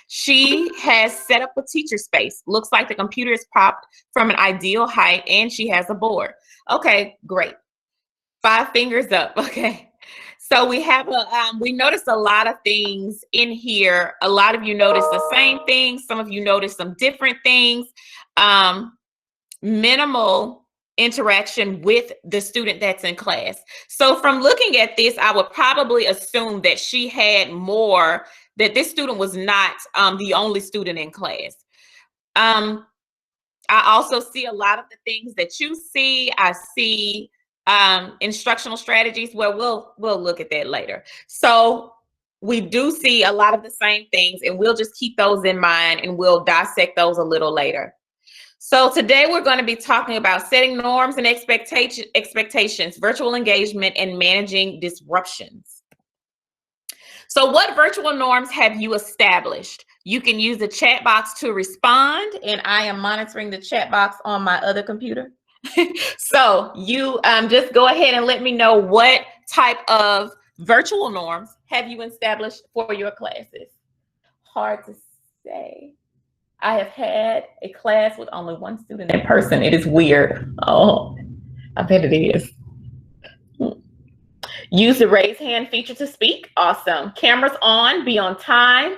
She has set up a teacher space. Looks like the computer is propped from an ideal height and she has a board. Okay, great. 5 fingers up. Okay. So we have we noticed a lot of things in here. A lot of you noticed the same things. Some of you noticed some different things. Minimal interaction with the student that's in class. So from looking at this, I would probably assume that she had more, that this student was not the only student in class. I also see a lot of the things that you see. I see instructional strategies. Well, we'll look at that later. So we do see a lot of the same things, and we'll just keep those in mind and we'll dissect those a little later. So today we're going to be talking about setting norms and expectations, virtual engagement, and managing disruptions. So what virtual norms have you established? You can use the chat box to respond, and I am monitoring the chat box on my other computer. So you just go ahead and let me know what type of virtual norms have you established for your classes. Hard to say. I have had a class with only one student in person. It is weird. Oh, I bet it is. Use the raise hand feature to speak. Awesome. Cameras on, be on time.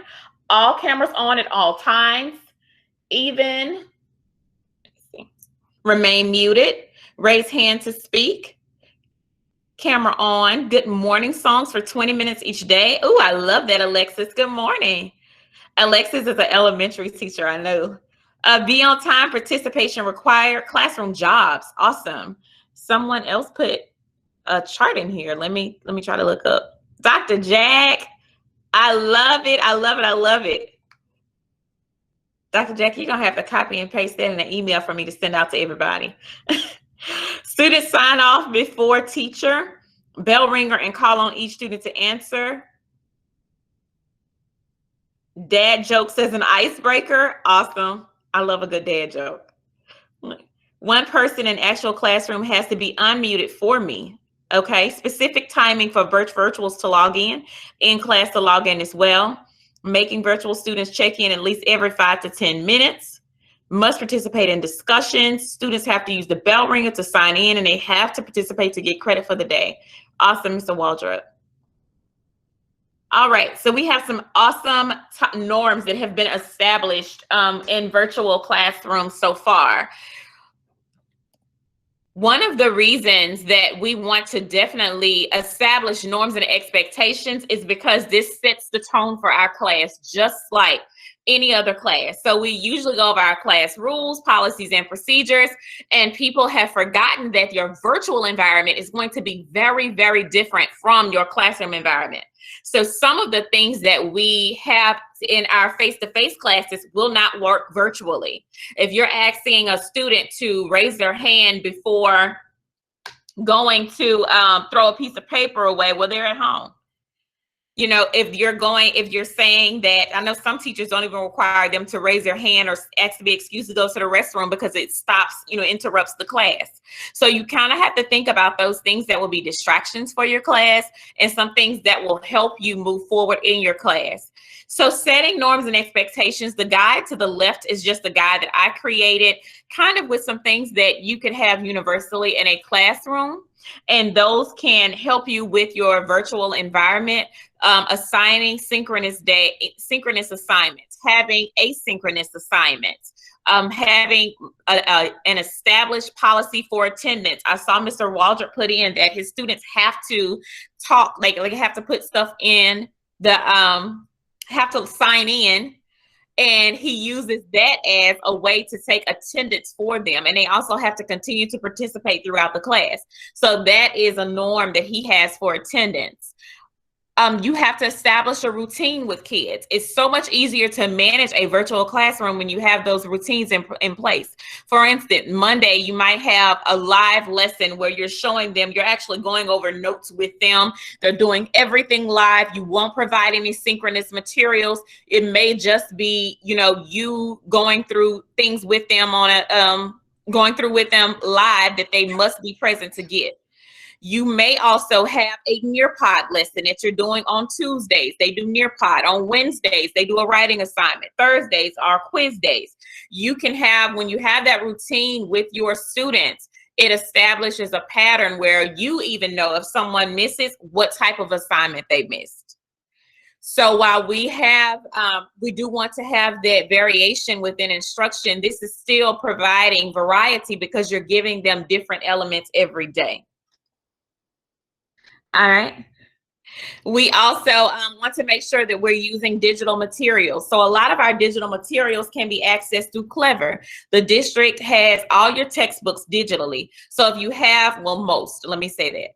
All cameras on at all times. Even, remain muted. Raise hand to speak. Camera on. Good morning songs for 20 minutes each day. Oh, I love that, Alexis. Good morning. Alexis is an elementary teacher, I know. Be on time, participation required, classroom jobs. Awesome. Someone else put a chart in here. Let me try to look up. Dr. Jack, I love it. I love it. I love it. Dr. Jack, you're going to have to copy and paste that in an email for me to send out to everybody. Students sign off before teacher, bell ringer, and call on each student to answer. Dad jokes as an icebreaker. Awesome. I love a good dad joke. One person in actual classroom has to be unmuted for me. Okay. Specific timing for virtuals to log in class to log in as well. Making virtual students check in at least every 5 to 10 minutes. Must participate in discussions. Students have to use the bell ringer to sign in, and they have to participate to get credit for the day. Awesome, Mr. Waldrop. All right, so we have some awesome norms that have been established in virtual classrooms so far. One of the reasons that we want to definitely establish norms and expectations is because this sets the tone for our class, just like any other class. So we usually go over our class rules, policies, and procedures, and people have forgotten that your virtual environment is going to be very, very different from your classroom environment. So some of the things that we have in our face-to-face classes will not work virtually. If you're asking a student to raise their hand before going to throw a piece of paper away, well, they're at home. You know, if you're saying that, I know some teachers don't even require them to raise their hand or ask to be excused to go to the restroom because it stops, interrupts the class. So you kind of have to think about those things that will be distractions for your class and some things that will help you move forward in your class. So setting norms and expectations, the guide to the left is just a guide that I created kind of with some things that you could have universally in a classroom. And those can help you with your virtual environment, assigning synchronous assignments, having asynchronous assignments, having an established policy for attendance. I saw Mr. Waldrop put in that his students have to talk, like have to put stuff in the, have to sign in. And he uses that as a way to take attendance for them. And they also have to continue to participate throughout the class. So that is a norm that he has for attendance. You have to establish a routine with kids. It's so much easier to manage a virtual classroom when you have those routines in place. For instance, Monday, you might have a live lesson where you're showing them, you're actually going over notes with them. They're doing everything live. You won't provide any synchronous materials. It may just be, you going through things with them on going through with them live that they must be present to get. You may also have a Nearpod lesson that you're doing on Tuesdays. They do Nearpod. On Wednesdays, they do a writing assignment. Thursdays are quiz days. You can have, when you have that routine with your students, it establishes a pattern where you even know if someone misses what type of assignment they missed. So while we do want to have that variation within instruction, this is still providing variety because you're giving them different elements every day. All right. We also want to make sure that we're using digital materials. So a lot of our digital materials can be accessed through Clever. The district has all your textbooks digitally. So if you have, well, most, let me say that.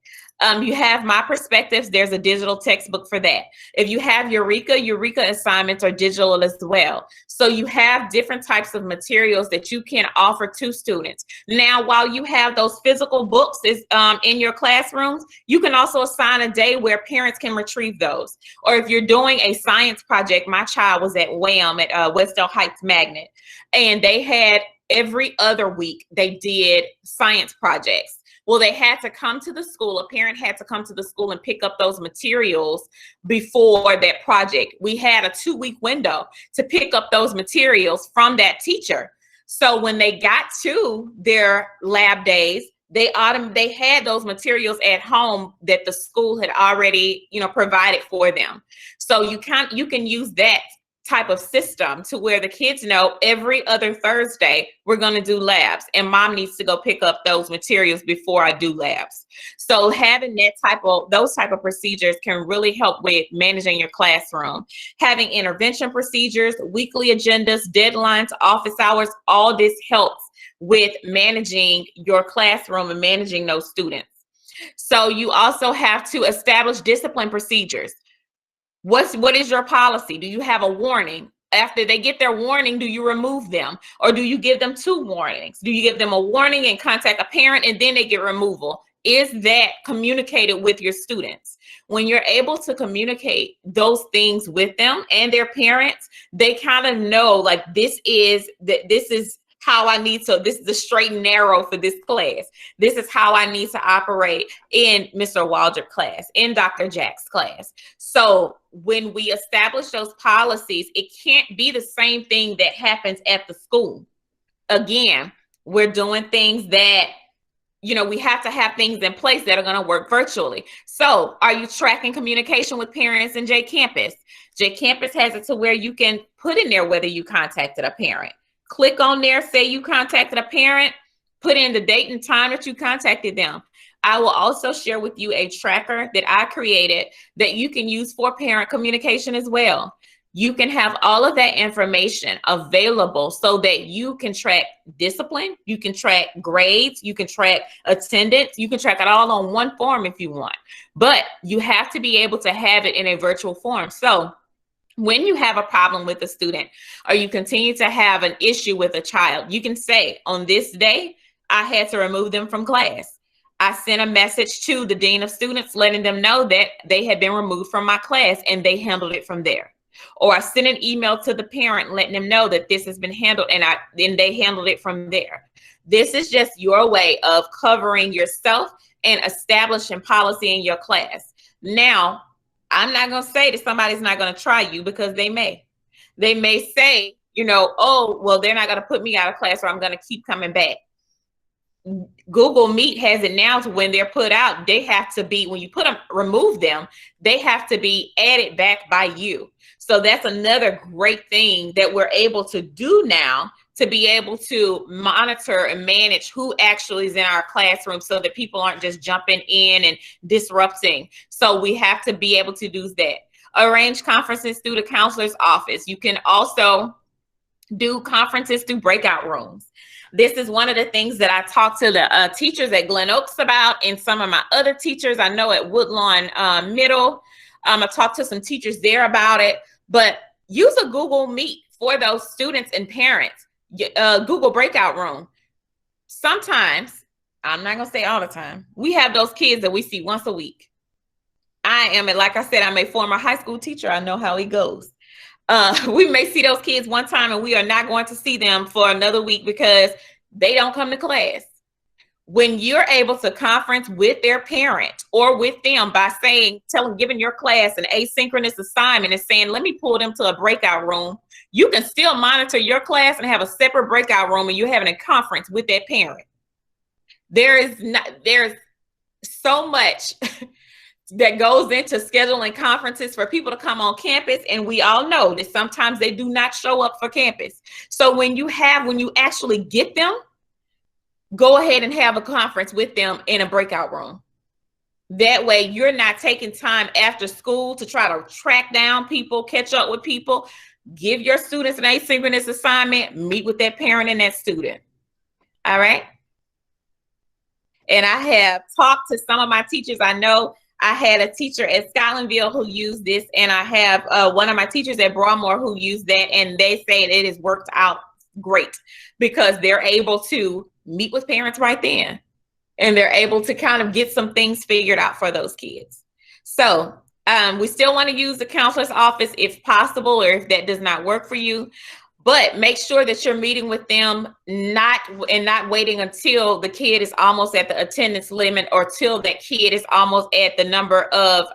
You have My Perspectives, there's a digital textbook for that. If you have Eureka assignments are digital as well. So you have different types of materials that you can offer to students. Now, while you have those physical books in your classrooms, you can also assign a day where parents can retrieve those. Or if you're doing a science project, my child was at WHAM at Westdale Heights Magnet, and they had every other week they did science projects. Well, they had to come to the school. A parent had to come to the school and pick up those materials before that project. We had a 2-week window to pick up those materials from that teacher. So when they got to their lab days, they had those materials at home that the school had already, provided for them. So you can use that type of system to where the kids know every other Thursday we're going to do labs, and mom needs to go pick up those materials before I do labs. So having those type of procedures can really help with managing your classroom. Having intervention procedures, weekly agendas, deadlines, office hours, all this helps with managing your classroom and managing those students. So you also have to establish discipline procedures. What is your policy? Do you have a warning? After they get their warning, do you remove them? Or do you give them 2 warnings? Do you give them a warning and contact a parent and then they get removal? Is that communicated with your students? When you're able to communicate those things with them and their parents, they kind of know, like, this is how I need to, this is the straight and narrow for this class. This is how I need to operate in Mr. Waldrop class, in Dr. Jack's class. So when we establish those policies, it can't be the same thing that happens at the school. Again, we're doing things that, we have to have things in place that are going to work virtually. So are you tracking communication with parents in JCampus? JCampus has it to where you can put in there whether you contacted a parent. Click on there, say you contacted a parent, put in the date and time that you contacted them. I will also share with you a tracker that I created that you can use for parent communication as well. You can have all of that information available so that you can track discipline, you can track grades, you can track attendance, you can track it all on one form if you want. But you have to be able to have it in a virtual form. So when you have a problem with a student or you continue to have an issue with a child, you can say, on this day, I had to remove them from class. I sent a message to the dean of students letting them know that they had been removed from my class and they handled it from there. Or I sent an email to the parent letting them know that this has been handled and they handled it from there. This is just your way of covering yourself and establishing policy in your class. Now, I'm not going to say that somebody's not going to try you, because they may say, oh, well, they're not going to put me out of class or I'm going to keep coming back. Google Meet has it now to when they're put out, they have to be, when you remove them, they have to be added back by you. So that's another great thing that we're able to do now, to be able to monitor and manage who actually is in our classroom so that people aren't just jumping in and disrupting. So we have to be able to do that. Arrange conferences through the counselor's office. You can also do conferences through breakout rooms. This is one of the things that I talk to the teachers at Glen Oaks about, and some of my other teachers I know at Woodlawn Middle. I talked to some teachers there about it, but use a Google Meet for those students and parents. Google breakout room. Sometimes, I'm not going to say all the time, we have those kids that we see once a week. Like I said, I'm a former high school teacher. I know how it goes. We may see those kids one time and we are not going to see them for another week because they don't come to class. When you're able to conference with their parent or with them by saying, giving your class an asynchronous assignment and saying, let me pull them to a breakout room, you can still monitor your class and have a separate breakout room, and you're having a conference with that parent. There's so much that goes into scheduling conferences for people to come on campus. And we all know that sometimes they do not show up for campus. So when you actually get them, go ahead and have a conference with them in a breakout room. That way you're not taking time after school to try to track down people, catch up with people. Give your students an asynchronous assignment, meet with that parent and that student. All right. And I have talked to some of my teachers. I know I had a teacher at Scotlandville who used this, and I have one of my teachers at Broadmoor who used that, and they say it has worked out great because they're able to meet with parents right then, and they're able to kind of get some things figured out for those kids. So we still want to use the counselor's office if possible, or if that does not work for you. But make sure that you're meeting with them, not waiting until the kid is almost at the attendance limit, or till that kid is almost at the number of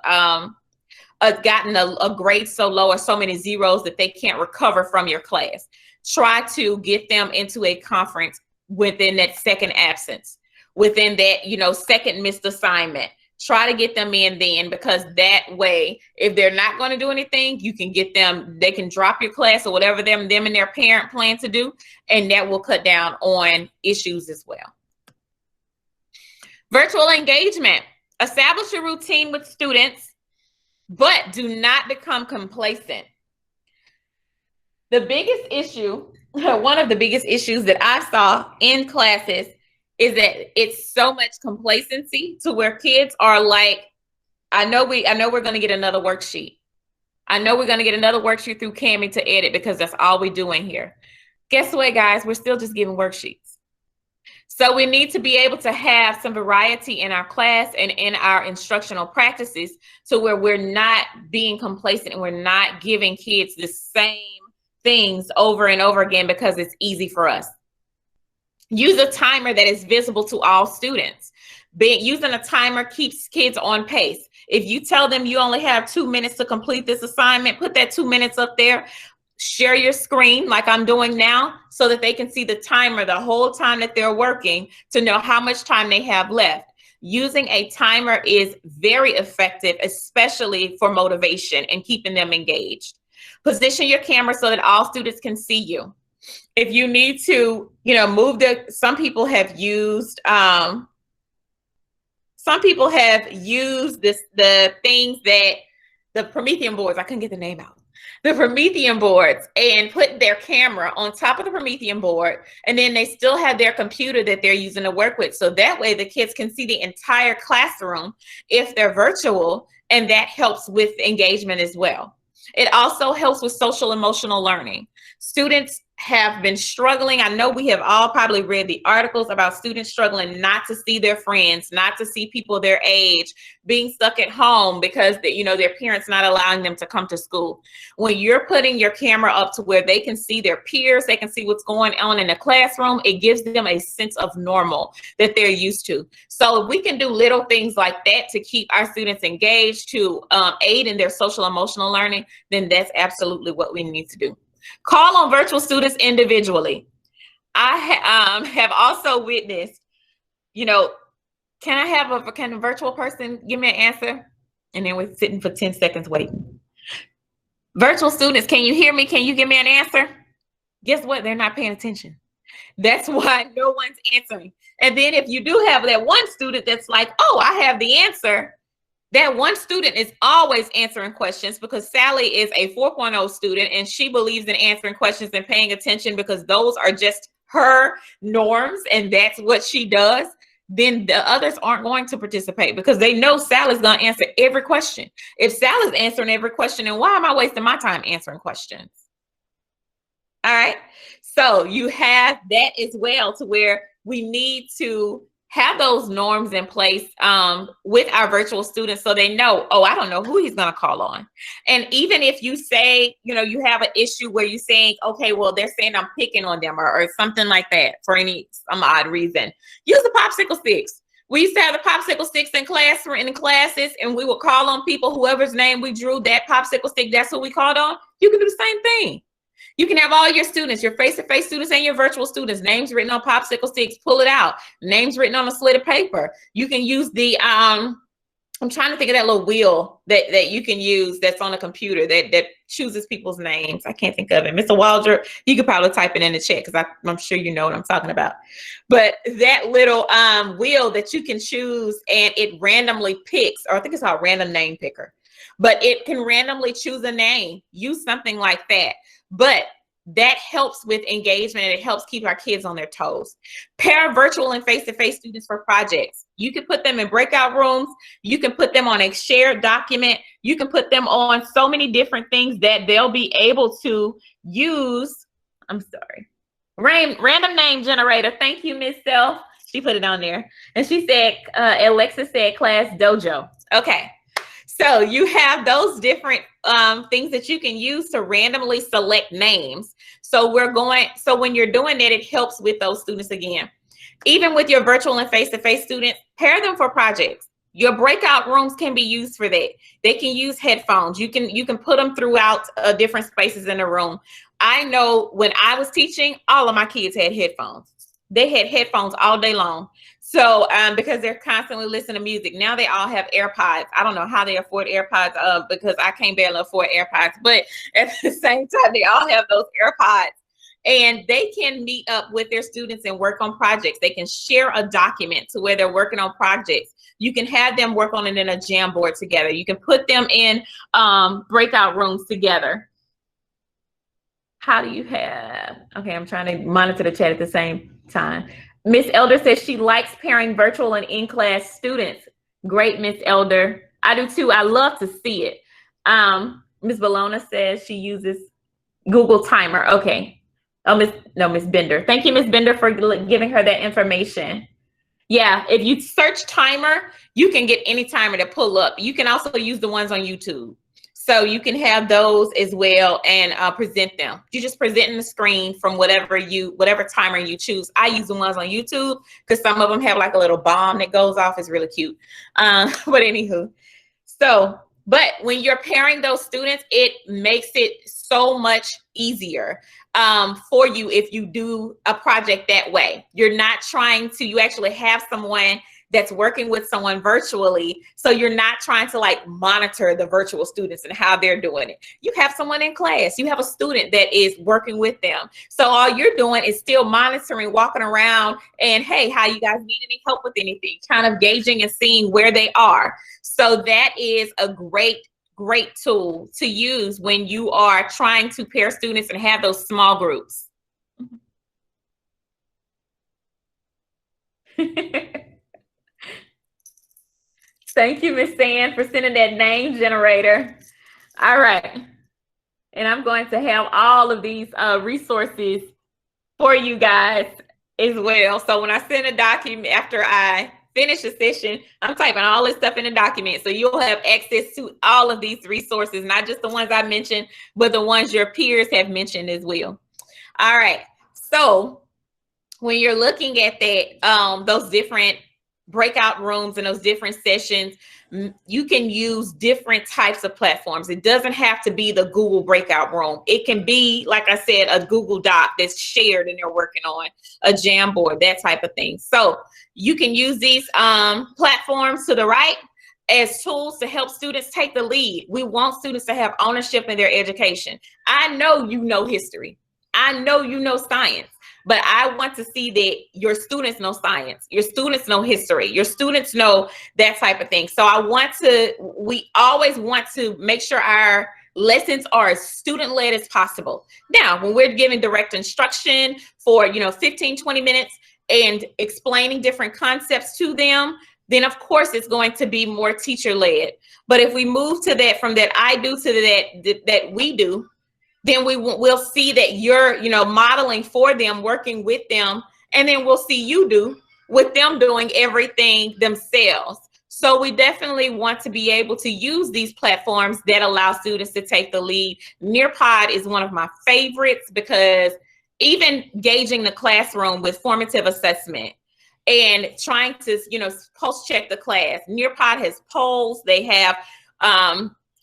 gotten a grade so low or so many zeros that they can't recover from your class. Try to get them into a conference within that second absence, within that, second missed assignment. Try to get them in then, because that way, if they're not going to do anything, you can get them, they can drop your class or whatever them and their parent plan to do, and that will cut down on issues as well. Virtual engagement. Establish a routine with students, but do not become complacent. The biggest issue, one of the biggest issues that I saw in classes, is that it's so much complacency to where kids are like, I know we're going to get another worksheet. I know we're going to get another worksheet through Kami to edit because that's all we're doing here. Guess what, guys? We're still just giving worksheets. So we need to be able to have some variety in our class and in our instructional practices, to where we're not being complacent and we're not giving kids the same things over and over again because it's easy for us. Use a timer that is visible to all students. Using a timer keeps kids on pace. If you tell them you only have 2 minutes to complete this assignment, put that 2 minutes up there. Share your screen like I'm doing now, so that they can see the timer the whole time that they're working, to know how much time they have left. Using a timer is very effective, especially for motivation and keeping them engaged. Position your camera so that all students can see you. If you need to, move some people have used the things that the Promethean boards, I couldn't get the name out. The Promethean boards, and put their camera on top of the Promethean board, and then they still have their computer that they're using to work with. So that way the kids can see the entire classroom if they're virtual, and that helps with engagement as well. It also helps with social emotional learning. Students have been struggling. I know we have all probably read the articles about students struggling not to see their friends, not to see people their age, being stuck at home because their parents not allowing them to come to school. When you're putting your camera up to where they can see their peers, they can see what's going on in the classroom, it gives them a sense of normal that they're used to. So if we can do little things like that to keep our students engaged, to aid in their social emotional learning, then that's absolutely what we need to do. Call on virtual students individually. I have also witnessed, can a virtual person give me an answer? And then we're sitting for 10 seconds waiting. Virtual students, can you hear me? Can you give me an answer? Guess what? They're not paying attention. That's why no one's answering. And then if you do have that one student that's like, oh, I have the answer, that one student is always answering questions, because Sally is a 4.0 student and she believes in answering questions and paying attention because those are just her norms and that's what she does. Then the others aren't going to participate because they know Sally's going to answer every question. If Sally's answering every question, then why am I wasting my time answering questions? All right. So you have that as well, to where we need to have those norms in place with our virtual students so they know, oh, I don't know who he's going to call on. And even if you say, you know, you have an issue where you're saying, okay, well, they're saying I'm picking on them or something like that for some odd reason, use the popsicle sticks. We used to have the popsicle sticks in classes, and we would call on people, whoever's name we drew, that popsicle stick, that's what we called on. You can do the same thing. You can have all your students, your face-to-face students and your virtual students, names written on popsicle sticks, pull it out, names written on a slip of paper. You can use the, I'm trying to think of that little wheel that you can use that's on a computer that chooses people's names. I can't think of it. Mr. Waldrop, you could probably type it in the chat because I'm sure you know what I'm talking about. But that little wheel that you can choose and it randomly picks, or I think it's called random name picker, but it can randomly choose a name. Use something like that. But that helps with engagement and it helps keep our kids on their toes. Pair virtual and face-to-face students for projects. You can put them in breakout rooms. You can put them on a shared document. You can put them on so many different things that they'll be able to use. I'm sorry. Random name generator. Thank you, Miss Self. She put it on there. And she said, Alexa said class dojo. Okay. So you have those different things that you can use to randomly select names. So when you're doing that, it helps with those students again. Even with your virtual and face-to-face students, pair them for projects. Your breakout rooms can be used for that. They can use headphones. You can put them throughout different spaces in the room. I know when I was teaching, all of my kids had headphones. They had headphones all day long. So because they're constantly listening to music. Now they all have AirPods. I don't know how they afford AirPods because I can't barely afford AirPods. But at the same time, they all have those AirPods. And they can meet up with their students and work on projects. They can share a document to where they're working on projects. You can have them work on it in a Jamboard together. You can put them in breakout rooms together. How do you have, okay, I'm trying to monitor the chat at the same time. Miss Elder says she likes pairing virtual and in-class students. Great, Miss Elder. I do too. I love to see it. Miss Bologna says she uses Google Timer. Okay. Oh, Miss Bender. Thank you, Miss Bender, for giving her that information. Yeah, if you search timer, you can get any timer to pull up. You can also use the ones on YouTube. So you can have those as well and present them. You just present in the screen from whatever timer you choose. I use the ones on YouTube because some of them have like a little bomb that goes off. It's really cute. But anywho, but when you're pairing those students, it makes it so much easier for you if you do a project that way. You're not trying to, you actually have someone that's working with someone virtually. So you're not trying to like monitor the virtual students and how they're doing it. You have someone in class, you have a student that is working with them. So all you're doing is still monitoring, walking around and, hey, how you guys need any help with anything, kind of gauging and seeing where they are. So that is a great tool to use when you are trying to pair students and have those small groups. Thank you, Miss Sand, for sending that name generator. All right. And I'm going to have all of these resources for you guys as well. So when I send a document after I finish a session, I'm typing all this stuff in the document. So you'll have access to all of these resources, not just the ones I mentioned, but the ones your peers have mentioned as well. All right. So when you're looking at that, those different breakout rooms and those different sessions, you can use different types of platforms. It doesn't have to be the Google breakout room. It can be, like I said, a Google Doc that's shared and they're working on a Jamboard, that type of thing. So you can use these platforms to the right as tools to help students take the lead. We want students to have ownership in their education. I know you know history. I know you know science. But I want to see that your students know science, your students know history, your students know that type of thing. So we always want to make sure our lessons are as student-led as possible. Now, when we're giving direct instruction for, 15, 20 minutes and explaining different concepts to them, then of course it's going to be more teacher-led. But if we move to that, from that I do to that we do, then we'll see that you're, modeling for them, working with them, and then we'll see you do, with them doing everything themselves. So we definitely want to be able to use these platforms that allow students to take the lead. Nearpod is one of my favorites because even gauging the classroom with formative assessment and trying to, post check the class. Nearpod has polls, they have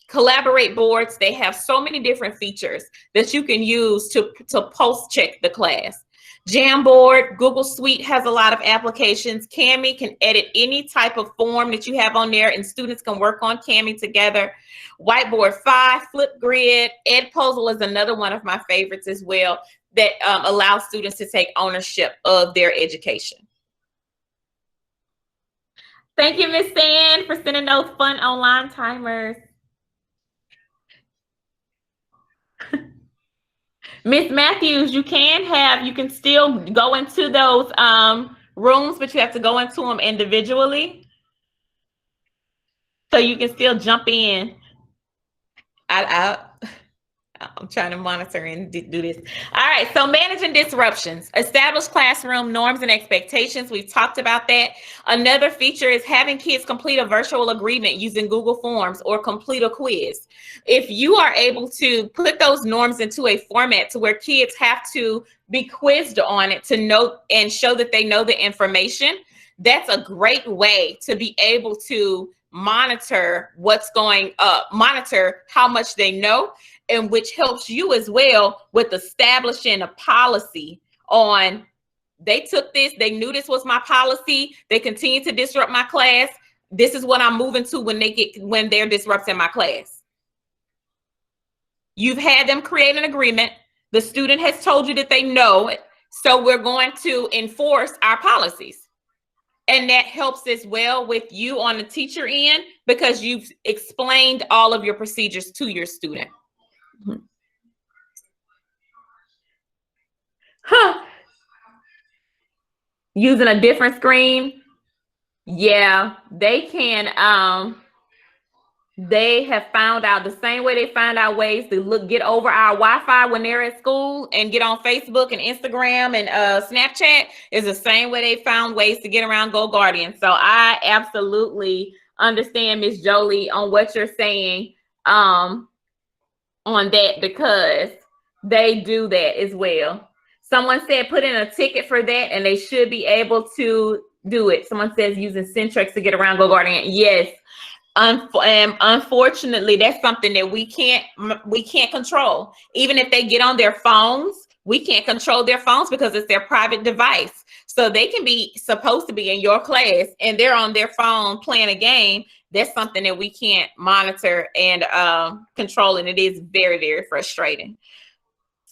collaborate boards, they have so many different features that you can use to post check the class. Jamboard, Google Suite has a lot of applications. Kami can edit any type of form that you have on there, and students can work on Kami together. Whiteboard 5, Flipgrid, Edpuzzle is another one of my favorites as well that allows students to take ownership of their education. Thank you, Ms. Sand, for sending those fun online timers. Ms. Matthews, you can still go into those rooms, but you have to go into them individually. So you can still jump in. I'm trying to monitor and do this. All right, so managing disruptions, establish classroom norms and expectations. We've talked about that. Another feature is having kids complete a virtual agreement using Google Forms or complete a quiz. If you are able to put those norms into a format to where kids have to be quizzed on it to know and show that they know the information, that's a great way to be able to monitor what's going up, monitor how much they know, and which helps you as well with establishing a policy on, they took this, they knew this was my policy, they continue to disrupt my class, this is what I'm moving to when they're disrupting my class. You've had them create an agreement, the student has told you that they know it, so we're going to enforce our policies. And that helps as well with you on the teacher end because you've explained all of your procedures to your student. Using a different screen. Yeah, they can. They have found out the same way they find out ways to get over our Wi-Fi when they're at school and get on Facebook and Instagram and Snapchat is the same way they found ways to get around GoGuardian. So I absolutely understand, Ms. Jolie, on what you're saying on that because they do that as well. Someone said put in a ticket for that and they should be able to do it. Someone says using Centrex to get around GoGuardian. Yes. Unfortunately, that's something that we can't control. Even if they get on their phones, we can't control their phones because it's their private device. So they can be supposed to be in your class and they're on their phone playing a game. That's something that we can't monitor and control, and it is very, very frustrating.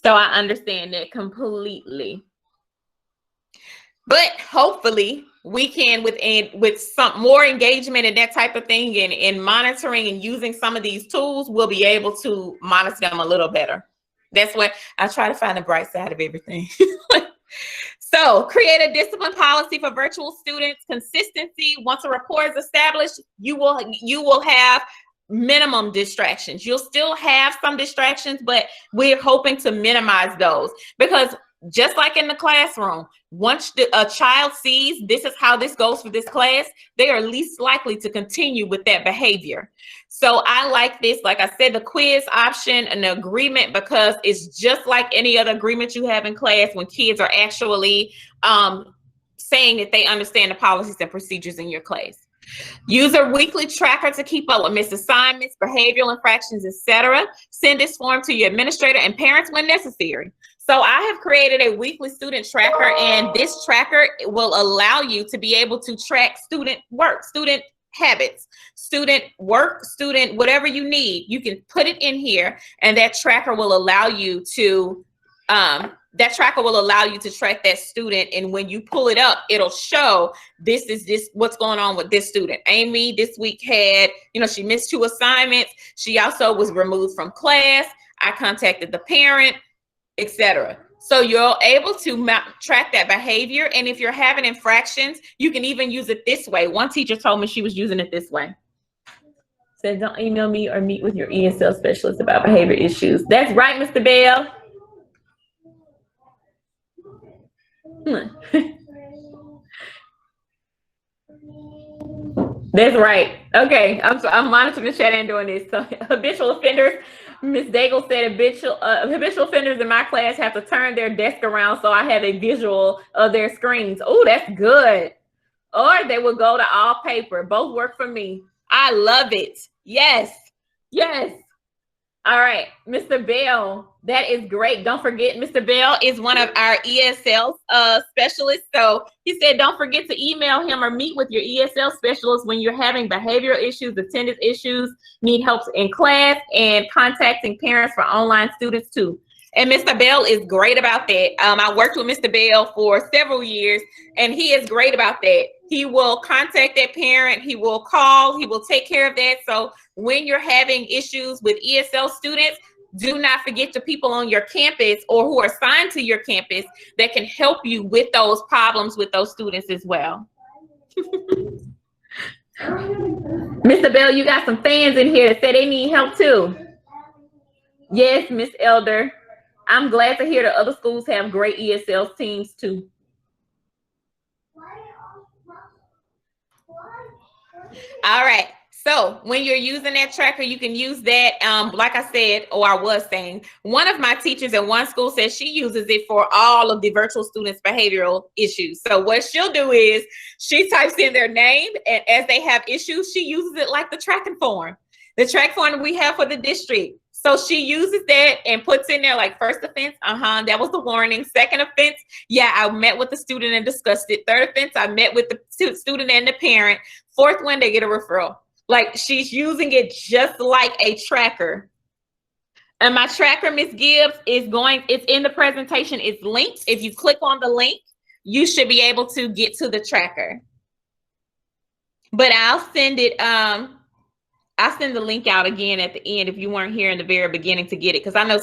So I understand that completely. But hopefully we can, with some more engagement and that type of thing and monitoring and using some of these tools, we'll be able to monitor them a little better. That's what I try to find the bright side of everything. So create a discipline policy for virtual students. Consistency. Once a rapport is established, you will have minimum distractions. You'll still have some distractions, but we're hoping to minimize those because just like in the classroom, once a child sees this is how this goes for this class, they are least likely to continue with that behavior. So I like this, like I said, the quiz option and the agreement, because it's just like any other agreement you have in class when kids are actually saying that they understand the policies and procedures in your class. Use a weekly tracker to keep up with missed assignments, behavioral infractions, etc. Send this form to your administrator and parents when necessary. So I have created a weekly student tracker, and this tracker will allow you to be able to track student work, student habits, student work, student whatever you need. You can put it in here, and that tracker will allow you to track that student. And when you pull it up, it'll show this what's going on with this student. Amy this week had, she missed 2 assignments. She also was removed from class. I contacted the parent, etc. So you're able to track that behavior. And if you're having infractions, you can even use it this way. One teacher told me she was using it this way. Said, don't email me or meet with your ESL specialist about behavior issues. That's right, Mr. Bell. That's right. Okay, I'm monitoring the chat and doing this. So habitual offenders, Miss Daigle said habitual offenders in my class have to turn their desk around so I have a visual of their screens. Oh, that's good. Or they will go to all paper. Both work for me. I love it. Yes. Yes. All right, Mr. Bell, that is great. Don't forget, Mr. Bell is one of our ESL specialists. So he said, don't forget to email him or meet with your ESL specialist when you're having behavioral issues, attendance issues, need help in class, and contacting parents for online students too. And Mr. Bell is great about that. I worked with Mr. Bell for several years, and he is great about that. He will contact that parent, he will call, he will take care of that. So when you're having issues with ESL students, do not forget the people on your campus or who are assigned to your campus that can help you with those problems with those students as well. Mr. Bell, you got some fans in here that say they need help too. Yes, Miss Elder. I'm glad to hear that other schools have great ESL teams too. All right. So when you're using that tracker, you can use that. Like I said, or I was saying, one of my teachers at one school says she uses it for all of the virtual students' behavioral issues. So what she'll do is she types in their name, and as they have issues, she uses it like the tracking form. The track form we have for the district. So she uses that and puts in there like first offense, that was the warning. Second offense, yeah, I met with the student and discussed it. Third offense, I met with the student and the parent. Fourth one, they get a referral. Like she's using it just like a tracker. And my tracker, Miss Gibbs, it's in the presentation. It's linked. If you click on the link, you should be able to get to the tracker. But I'll send it, I'll send the link out again at the end if you weren't here in the very beginning to get it. Because I know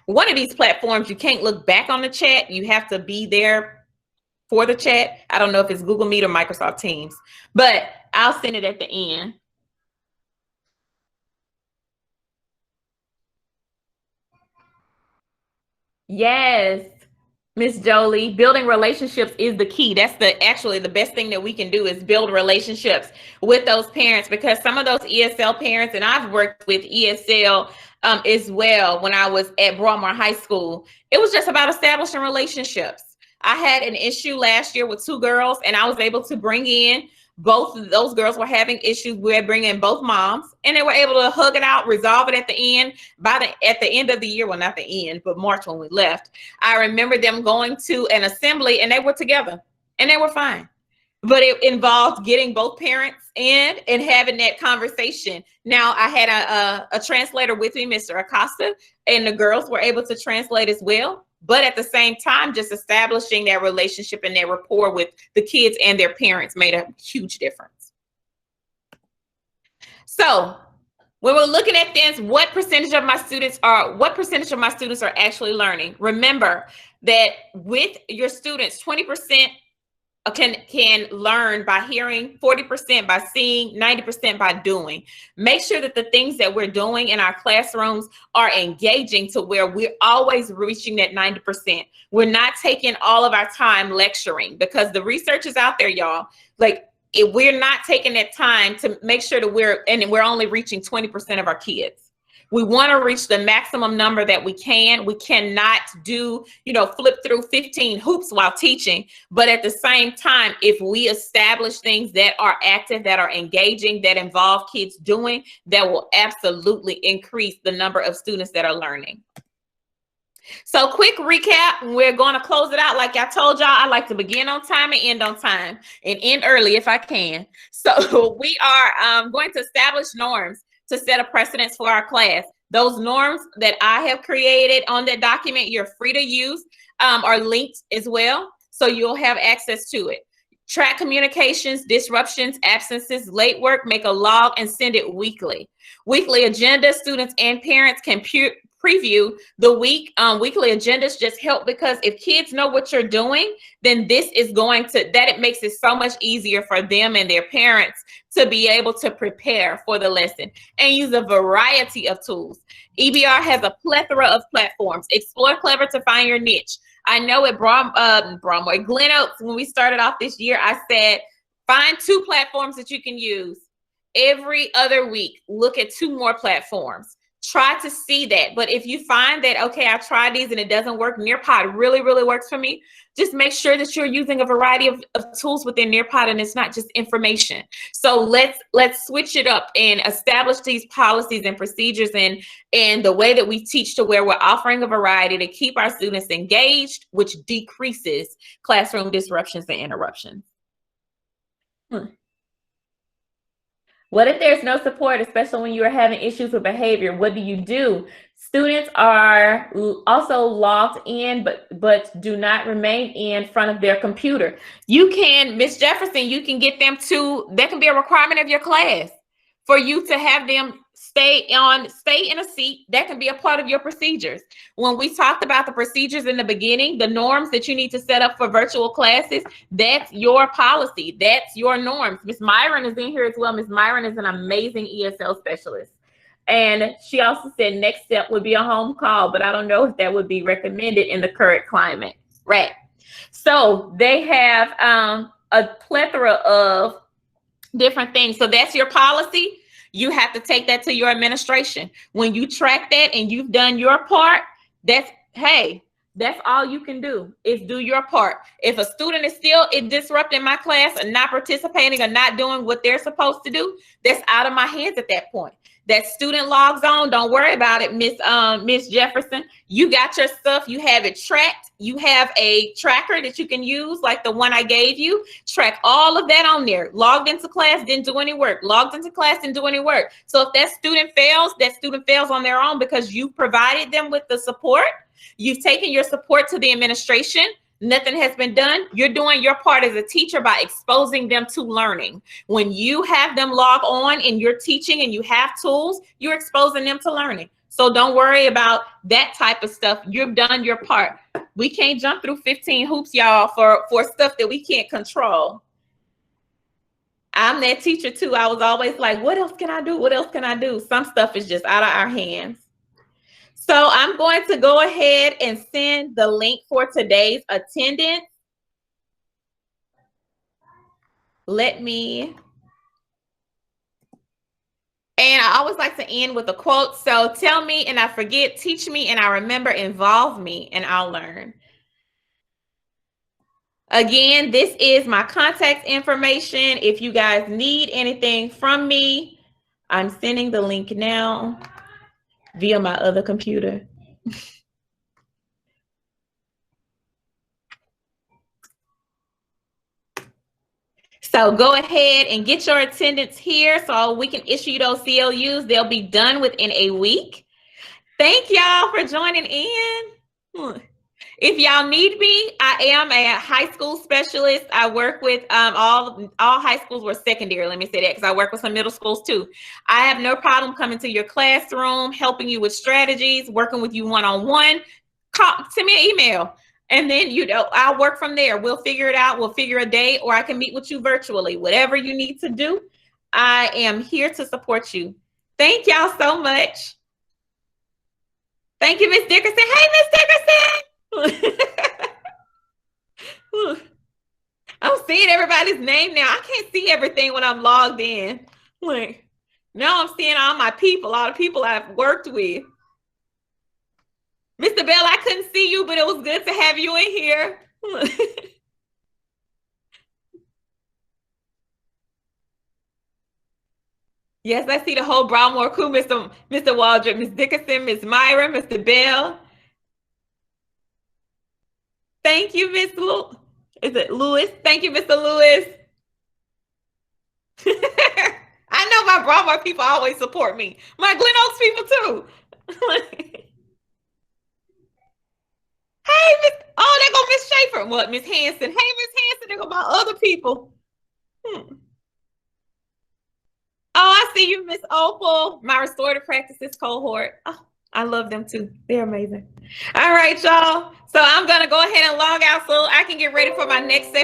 one of these platforms, you can't look back on the chat. You have to be there for the chat. I don't know if it's Google Meet or Microsoft Teams, but I'll send it at the end. Yes, Miss Jolie, building relationships is the key. That's actually the best thing that we can do is build relationships with those parents, because some of those ESL parents, and I've worked with ESL as well when I was at Broadmoor High School, it was just about establishing relationships. I had an issue last year with 2 girls, and I was able to bring in both of those girls were having issues. We had bring in both moms, and they were able to hug it out, resolve it at the end. At the end of the year, well, not the end, but March when we left, I remember them going to an assembly, and they were together, and they were fine. But it involved getting both parents in and having that conversation. Now, I had a translator with me, Mr. Acosta, and the girls were able to translate as well. But at the same time, just establishing that relationship and that rapport with the kids and their parents made a huge difference. So when we're looking at this, what percentage of my students are actually learning? Remember that with your students, 20% can learn by hearing, 40% by seeing, 90% by doing. Make sure that the things that we're doing in our classrooms are engaging to where we're always reaching that 90%. We're not taking all of our time lecturing, because the research is out there, y'all. Like, if we're not taking that time to make sure that we're only reaching 20% of our kids. We want to reach the maximum number that we can. We cannot do, flip through 15 hoops while teaching. But at the same time, if we establish things that are active, that are engaging, that involve kids doing, that will absolutely increase the number of students that are learning. So quick recap, we're going to close it out. Like I told y'all, I like to begin on time and end on time, and end early if I can. So we are going to establish norms to set a precedence for our class. Those norms that I have created on that document, you're free to use, are linked as well, so you'll have access to it. Track communications, disruptions, absences, late work, make a log and send it weekly. Weekly agenda, students and parents can preview the weekly agendas. Just help, because if kids know what you're doing, then this is it makes it so much easier for them and their parents to be able to prepare for the lesson, and use a variety of tools. EBR has a plethora of platforms. Explore Clever to find your niche. I know at Glen Oaks, when we started off this year, I said, find 2 platforms that you can use. every other week, look at 2 more platforms. Try to see that. But if you find that, okay, I tried these and it doesn't work, Nearpod really, really works for me, just make sure that you're using a variety of tools within Nearpod and it's not just information. So let's switch it up and establish these policies and procedures and the way that we teach to where we're offering a variety to keep our students engaged, which decreases classroom disruptions and interruptions. What if there's no support, especially when you are having issues with behavior? What do you do? Students are also logged in, but do not remain in front of their computer. You can, Ms. Jefferson, you can get them to, that can be a requirement of your class for you to have them stay in a seat. That can be a part of your procedures. When we talked about the procedures in the beginning, the norms that you need to set up for virtual classes, that's your policy. That's your norms. Ms. Myron is in here as well. Ms. Myron is an amazing ESL specialist. And she also said next step would be a home call, but I don't know if that would be recommended in the current climate. Right. So they have a plethora of different things. So that's your policy. You have to take that to your administration. When you track that and you've done your part, that's all you can do is do your part. If a student is still disrupting my class and not participating or not doing what they're supposed to do, that's out of my hands at that point. That student logs on, don't worry about it, Miss Jefferson. You got your stuff, you have it tracked. You have a tracker that you can use, like the one I gave you. Track all of that on there. Logged into class, didn't do any work. Logged into class, didn't do any work. So if that student fails on their own because you provided them with the support. You've taken your support to the administration. Nothing has been done. You're doing your part as a teacher by exposing them to learning. When you have them log on and you're teaching and you have tools, you're exposing them to learning. So don't worry about that type of stuff. You've done your part. We can't jump through 15 hoops, y'all, for stuff that we can't control. I'm that teacher too. I was always like, what else can I do? What else can I do? Some stuff is just out of our hands. So I'm going to go ahead and send the link for today's attendance. And I always like to end with a quote. So tell me and I forget, teach me and I remember, involve me and I'll learn. Again, this is my contact information. If you guys need anything from me, I'm sending the link now via my other computer. So go ahead and get your attendance here so we can issue those CLUs. They'll be done within a week. Thank y'all for joining in. If y'all need me, I am a high school specialist. I work with all high schools were secondary. Let me say that because I work with some middle schools too. I have no problem coming to your classroom, helping you with strategies, working with you one-on-one. Send me an email. And then, I'll work from there. We'll figure it out. We'll figure a day, or I can meet with you virtually. Whatever you need to do, I am here to support you. Thank y'all so much. Thank you, Miss Dickerson. Hey, Miss Dickerson. I'm seeing everybody's name now. I can't see everything when I'm logged in. Now I'm seeing all my people, all the people I've worked with. Mr. Bell, I couldn't see you, but it was good to have you in here. Yes, I see the whole Broadmoor crew, Mr. Waldrop, Ms. Dickerson, Ms. Myra, Mr. Bell. Thank you, Ms. Lewis? Thank you, Mr. Lewis. I know my Broadmoor people always support me. My Glen Oaks people too. Hey, there go Miss Schaefer. What, Miss Hanson? Hey, Miss Hanson, there go my other people. Oh, I see you, Miss Opal, my restorative practices cohort. Oh, I love them too. They're amazing. All right, y'all. So I'm going to go ahead and log out so I can get ready for my next session.